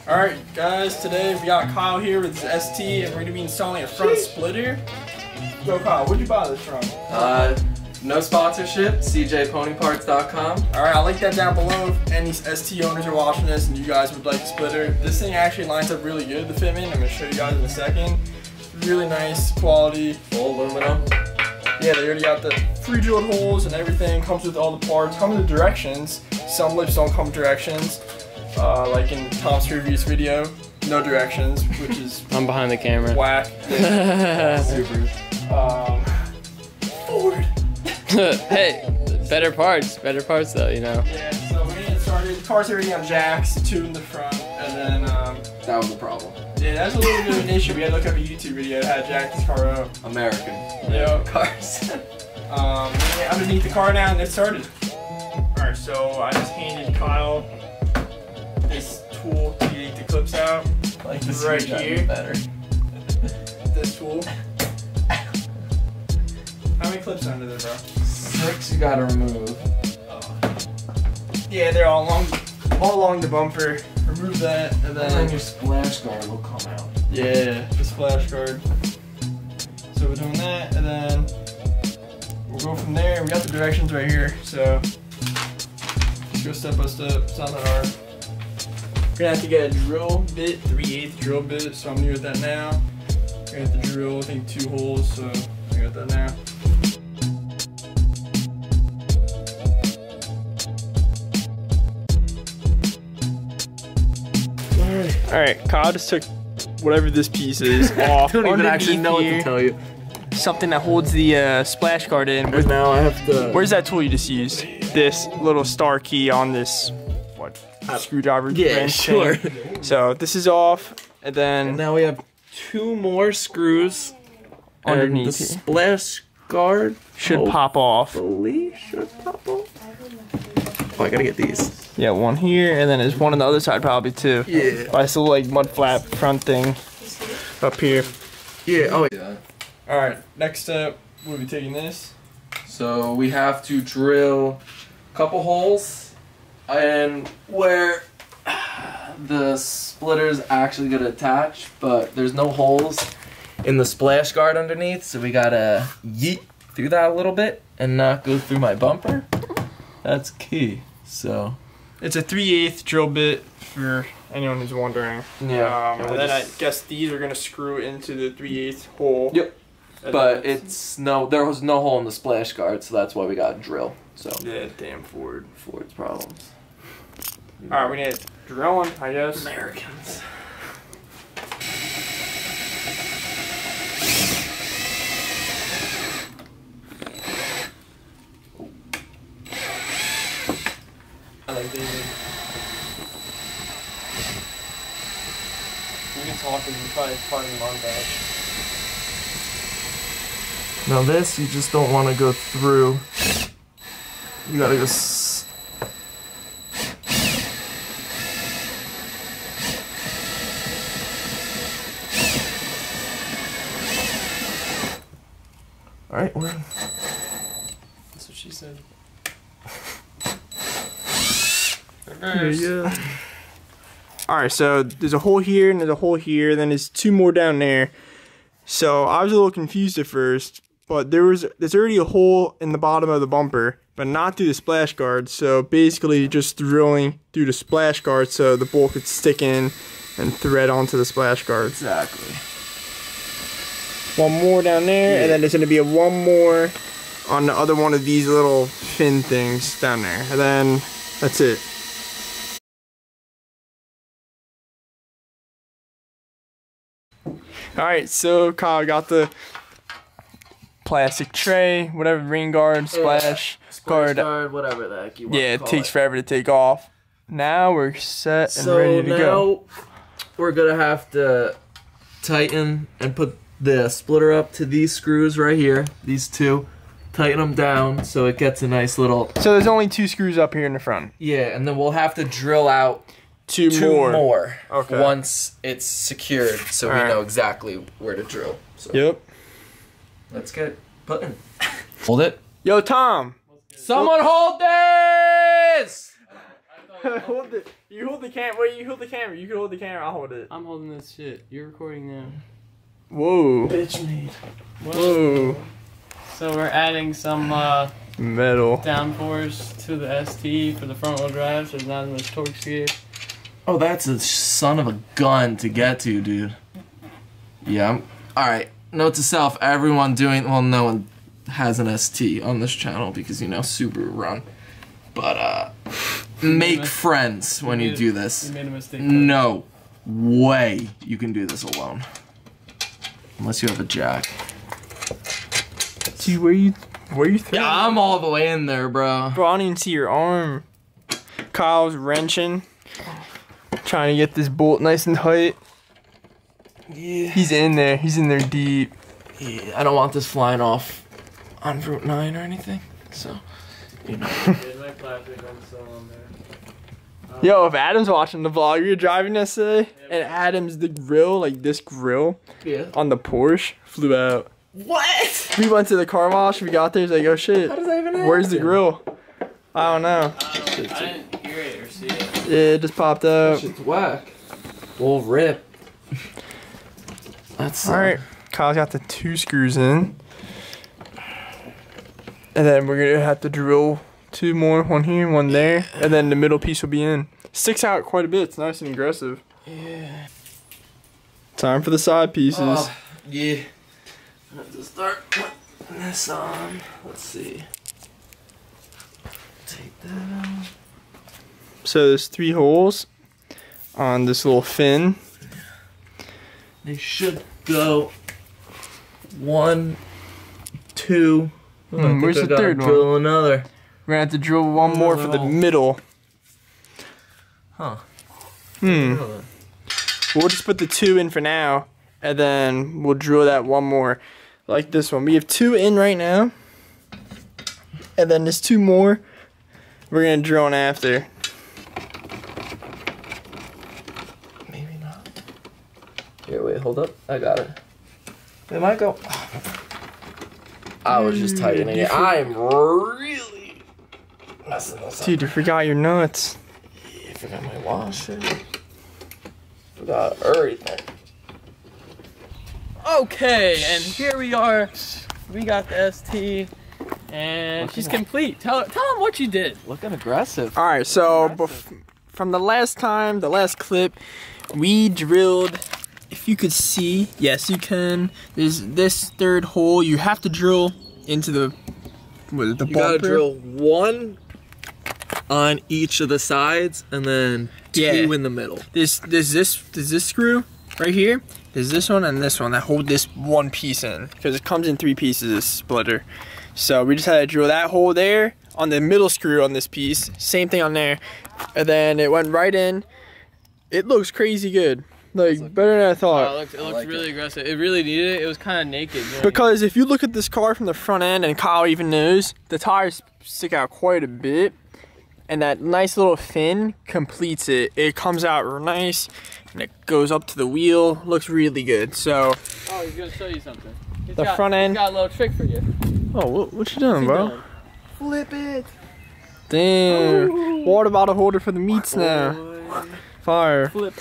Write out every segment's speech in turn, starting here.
Alright guys, today we got Kyle here with his ST and we're going to be installing a front splitter. Yo Kyle, where'd you buy this from? No sponsorship, cjponyparts.com. Alright, I'll link that down below if any ST owners are watching this and you guys would like a splitter. This thing actually lines up really good, the fitment. I'm going to show you guys in a second. Really nice quality. Full aluminum. Yeah, they already got the pre-drilled holes and everything. Comes with all the parts. Comes with directions. Some lips don't come with directions. Like in Tom's previous video, no directions, which is I'm behind the camera. Whack. Super. Ford. Hey, better parts though, you know. Yeah, so we're getting started. The car's already on jacks, two in the front, and then That was a problem. yeah, that's a little bit of an issue. We had to look up a YouTube video that had jacked his car up. American. Yeah. Cars. Yeah, underneath the car now, and it started. Alright, so I just handed Kyle this tool to get the clips out. Like this right here. Better. This tool. How many clips are under there, bro? 6 you gotta remove. Yeah, they're all along the bumper. Remove that, and And then then your splash guard will come out. yeah, the splash guard. So we're doing that, and then we'll go from there. We got the directions right here, so just go step by step. It's not that hard. We're gonna have to get a drill bit, 3/8 drill bit. So I'm new at that now. We're gonna have to drill, I think 2 holes. So I got that now. Alright, Kyle just took whatever this piece is off. I don't even actually underneath know what here. to tell you. Something that holds the splash guard in. And now I have to. Where's that tool you just used? This little star key on this, what, screwdriver Yeah, wrench sure. thing. So this is off, and then And now we have 2 more screws. underneath And the here. splash guard Should pop off. hopefully should pop off. Oh, I gotta get these. Yeah, one here, and then there's one on the other side probably too. Yeah. By this little like mud flap front thing up here. Yeah. Oh. Yeah. All right, next step, we'll be taking this. So we have to drill a couple holes, and where the splitter's actually gonna attach, but there's no holes in the splash guard underneath, so we gotta yeet through that a little bit and not go through my bumper. That's key. So It's a 3/8 drill bit for anyone who's wondering. yeah, And then I guess these are gonna screw into the 3/8 hole. Yep. And But then- there was no hole in the splash guard, so that's why we got to drill. So yeah, damn Ford. Ford's problems. All right, we need drilling, I guess. Americans. I like David. We can talk and probably find the montage. Now this, you just don't want to go through. You gotta go. All right, we're. That's what she said. Yeah. All right, so there's a hole here and there's a hole here, and then there's 2 more down there. So I was a little confused at first, but there's already a hole in the bottom of the bumper, but not through the splash guard. So basically, just drilling through the splash guard so the bolt could stick in and thread onto the splash guard. Exactly. One more down there, and then there's gonna be one more on the other one of these little fin things down there, and then that's it. Alright, so Kyle got the plastic tray, whatever, rain guard, splash guard. whatever the heck you want. Yeah, it takes forever to take off. Now we're set and So ready to go. now we're gonna have to tighten and put the splitter up to these screws right here. These 2. Tighten them down so it gets a nice little. So there's only 2 screws up here in the front. Yeah, and then we'll have to drill out 2 2 more. Okay. Once it's secured, so we Alright. know exactly where to drill. So Yep. let's get putting. Hold it. Yo, Tom. Someone hold this! hold it. You hold the camera. Wait, you hold the camera. You can hold the camera. I'll hold it. I'm holding this shit. You're recording now. Whoa. Bitch made. Whoa. So we're adding some Metal. downforce to the ST for the front wheel drive, so there's not as much torque escape. Oh, that's a son of a gun to get to, dude. Yeah. Alright. Note to self, everyone doing, well, no one has an ST on this channel because, you know, Subaru run. But, make friends when you do this. You made a mistake. No way you can do this alone. Unless you have a jack. Dude, where you throwing? Yeah, I'm all the way in there, bro. Bro, I don't even see your arm. Kyle's wrenching. Trying to get this bolt nice and tight. Yeah. He's in there. He's in there deep. Yeah, I don't want this flying off on Route 9 or anything. So, you know. My plastic I'm still on there. Yo, if Adam's watching the vlog you're driving yesterday, and Adam's the grill, like this grill, Yeah. on the Porsche, flew out. What? We went to the car wash, we got there, he's like, oh shit, How does that even happen? where's the grill? I don't know. I didn't hear it or see it. Yeah, it just popped up. Shit's whack. We'll rip. That's Alright, Kyle's got the 2 screws in. And then we're gonna have to drill 2 more, one here, one there, and then the middle piece will be in. Sticks out quite a bit, it's nice and aggressive. Yeah. Time for the side pieces. Yeah. I have to start putting this on. Let's see. Take that out. So there's 3 holes on this little fin. They should go 1, 2. Where's the third one? Drill another. We're gonna have to drill one more for the middle. Huh. We'll just put the 2 in for now, and then we'll drill that one more, like this one. We have 2 in right now, and then there's 2 more we're gonna drill in after. Maybe not. Here, wait, hold up. I got it. It might go. I was just tightening it. I'm really messing this up. Dude, you forgot your nuts. I forgot my washer. Forgot everything. Okay, and here we are. We got the ST, and she's complete. Tell them what you did. Looking aggressive. All right, so from the last time, the last clip, we drilled. If you could see, yes, you can. There's this 3rd hole. You have to drill into the bumper. You gotta drill 1 on each of the sides, and then 2 in the middle. There's this screw right here. There's this one and this one that hold this one piece in, because it comes in 3 pieces, this splitter. So we just had to drill that hole there on the middle screw on this piece. Same thing on there, and then it went right in. It looks crazy good. Like, better than I thought. It looks really aggressive. It really needed it. It was kind of naked. You know? Because if you look at this car from the front end, and Kyle even knows, the tires stick out quite a bit. And that nice little fin completes it. It comes out real nice, and it goes up to the wheel. Looks really good. So, Oh, he's gonna show you something. front end. He's got a little trick for you. oh, what you doing, bro? Doing? Flip it. Damn. Water bottle holder for the meats now. Fire. Flip.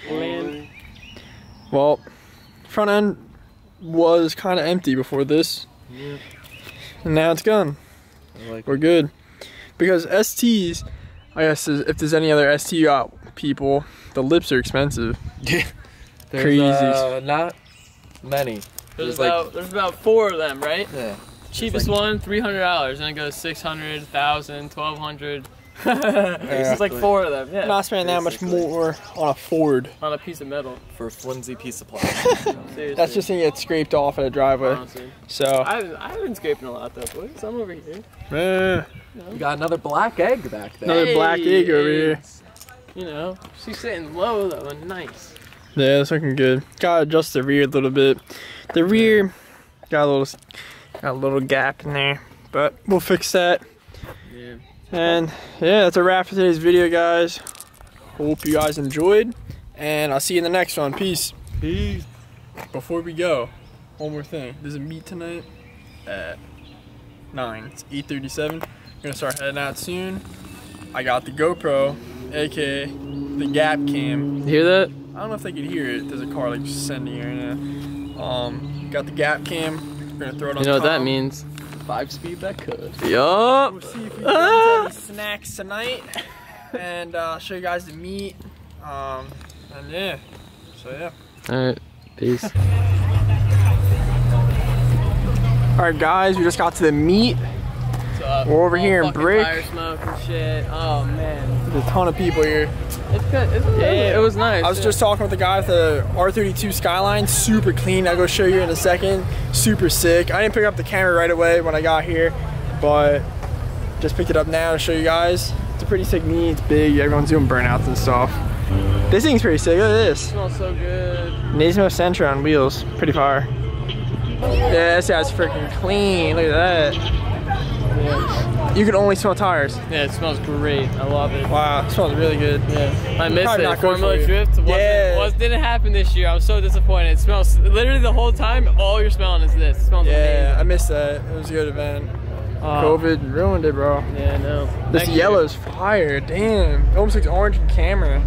Land. Well, front end was kind of empty before this. Yeah. And now it's gone. Like We're good. Because STs, I guess if there's any other ST people, the lips are expensive. Yeah. Crazy. Not many. There's about 4 of them, right? Yeah. Cheapest one, $300, and it goes 600, 1,000, 1,200. It's just like 4 of them. Yeah. I'm not spending that much more on a Ford. On a piece of metal. For a flimsy piece of plastic. Seriously. That's just gonna get scraped off at a driveway. Honestly. So, I haven't been scraping a lot though, boys. I'm over here. We got another black egg back there. another black egg over here. You know, she's sitting low though and nice. Yeah, it's looking good. Gotta adjust the rear a little bit. The rear got a little gap in there, but we'll fix that. Yeah. And yeah, that's a wrap for today's video, guys. Hope you guys enjoyed, and I'll see you in the next one. Peace. Peace. Before we go, one more thing. There's a meet tonight at 9. It's 8:37. We're gonna start heading out soon. I got the GoPro, aka the Gap Cam. You hear that? I don't know if they could hear it. There's a car like just sending here now. Got the Gap Cam. We're gonna throw it on. You know what that Tom. means? 5-speed that could. Yup. We'll see if we can any snacks tonight, and show you guys the meat. And yeah, so yeah. All right, peace. All right, guys, we just got to the meat. What's up? We're over here in fucking Brick. Fire smoke and shit. Oh man. There's a ton of people here. It's good. Yeah, it was nice. I was just talking with the guy with the R32 Skyline, super clean. I'll go show you in a second. Super sick. I didn't pick up the camera right away when I got here, but just picked it up now to show you guys. It's a pretty sick meat. It's big. Everyone's doing burnouts and stuff. This thing's pretty sick. Look at this. It smells so good. Nismo Sentra on wheels. Pretty fire. Yeah, this guy's freaking clean. Look at that. Yeah. You can only smell tires. Yeah, it smells great. I love it. Wow, it smells really good. Yeah, I missed Probably it. not good Formula for you. Drift didn't happen this year. I was so disappointed. It smells literally the whole time. All you're smelling is this. It smells Yeah, I amazing. missed that. It was a good event. Oh, COVID ruined it, bro. yeah, no. This Next yellow's fire. Damn, it almost looks orange in camera. year.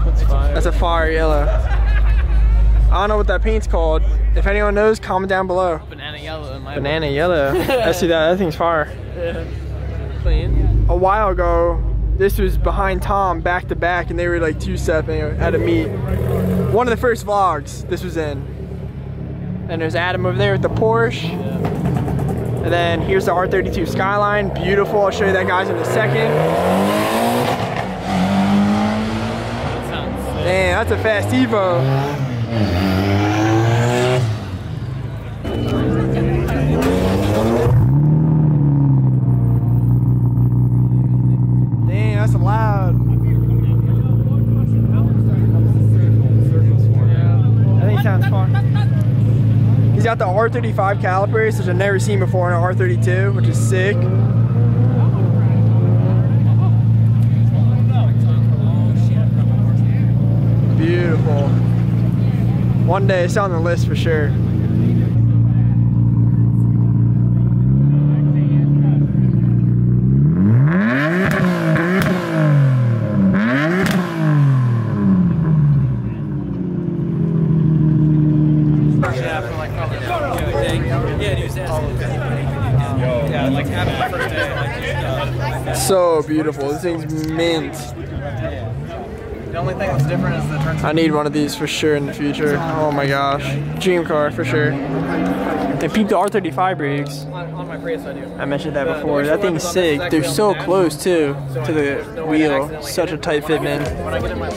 That's fire. That's a fire yellow. I don't know what that paint's called. If anyone knows, comment down below. banana yellow in my Banana yellow. I see that. That thing's fire. Yeah. Clean. A while ago, this was behind Tom back to back, and they were like two-stepping at a meet. One of the first vlogs this was in. And there's Adam over there with the Porsche. And then here's the R32 Skyline. Beautiful. I'll show you that guys in a second. That sounds sick. Damn, that's a fast Evo. Damn, that's loud. I think it sounds fun. He's got the R35 calipers, which I've never seen before in an R32, which is sick. Beautiful. One day it's on the list for sure. So beautiful. This thing's mint. The only thing that's different is the turn. I need one of these for sure in the future. Oh my gosh. Dream car for sure. They peep the R35 brakes. On my Prius I do. I mentioned that before. That thing's sick. They're so close too to the wheel. Such a tight fit, man. When I get in my